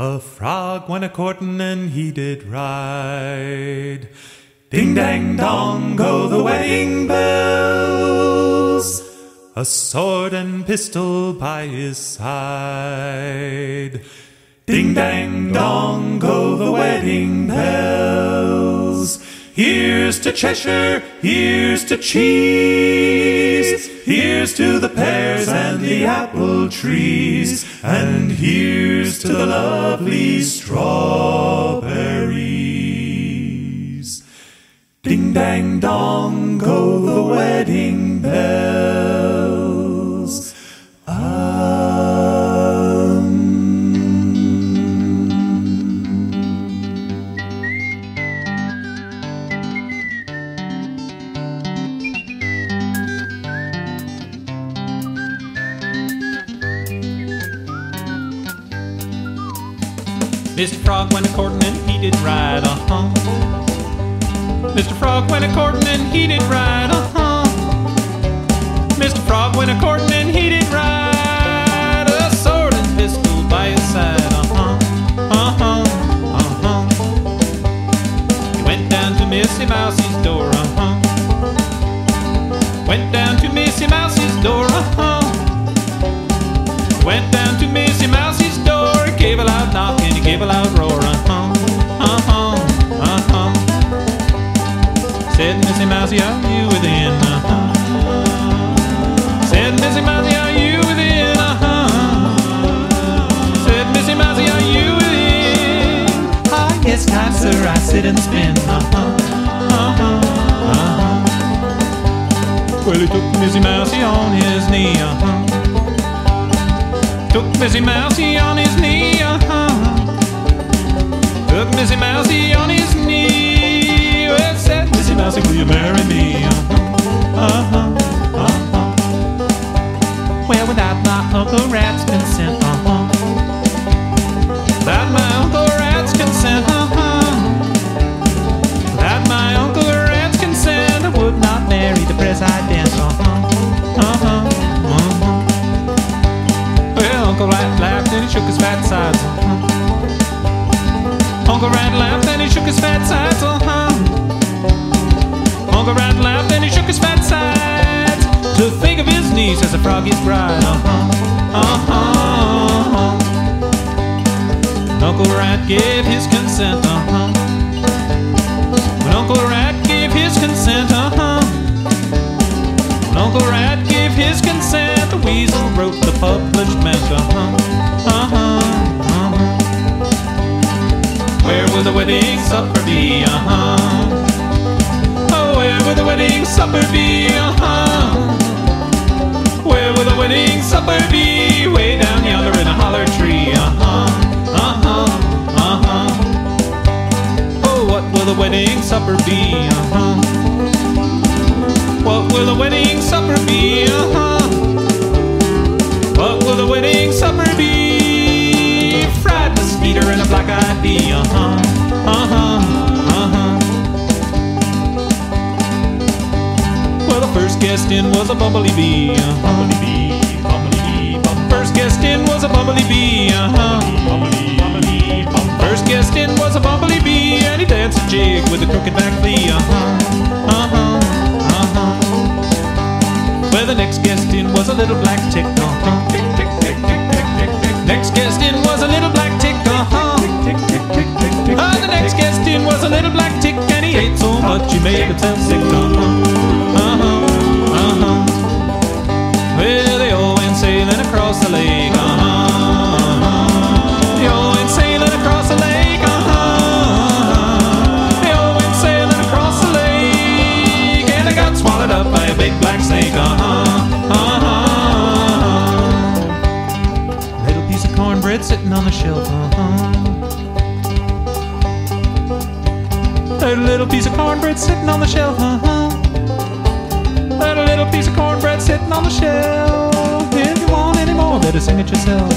A frog went a-courtin' and he did ride. Ding dang dong go the wedding bells, a sword and pistol by his side. Ding dang dong go the wedding bells. Here's to Cheshire, here's to cheese, here's to the pears and the apple trees, and here's to the lovely strawberries. Ding dang dong go the wedding bells. Mr. Frog went a-courtin' and he did ride, Mr. Frog went a-courtin' and he did ride, Mr. Frog went a-courtin' and he did ride, a sword and pistol by his side, He went down to Missy Mousie's door, Went down to Missy Mousie's door, Went down to Missy Mousie's door, he gave a loud knock and he gave a loud roar, Said, Missy Mousie, are you within? Said, Missy Mousie, are you within? Said, Missy Mousie, are you within? Ah, yes, kind sir, I sit and spin, Well, he took Missy Mousie on his knee, Took Missy Mousie on his knee, Took Missy Mousie on his knee. Well, said, Missy Mousie, will you marry me? Well, without my Uncle Rat's consent, Without my Uncle Rat's consent, Without my Uncle Rat's consent, I would not marry the president, Well, Uncle Rat laughed and he shook his fat sides, Uncle Rat laughed and he shook his fat sides, Uncle Rat laughed and he shook his fat sides, to think of his niece as a froggy's bride, Uncle Rat gave his consent, When Uncle Rat gave his consent, When Uncle Rat gave his consent, the weasel wrote the publishment, Where will the wedding supper be, Oh, where will the wedding supper be, Where will the wedding supper be? Way down yonder in a holler tree, Oh, what will the wedding supper be, What will the wedding supper be, What will the wedding supper be? Fried mosquito and a black-eyed bee, Well, the first guest in was a bumblebee bee, First guest in was a bumblebee bee, First guest in was a bumblebee bee, and he danced a jig with a crooked back flea, Well, the next guest in was a little black tick, Next guest in was a little black tick, The next guest in was a little black tick, and he ate so much he made himself sick, Well, they all went sailing across the lake, They all went sailing across the lake, They all went sailing across the lake, and they got swallowed up by a big black snake, Little piece of cornbread sitting on the shelf, That little piece of cornbread sitting on the shelf, That little piece of cornbread sitting on the shelf. If you want any more, better sing it yourself,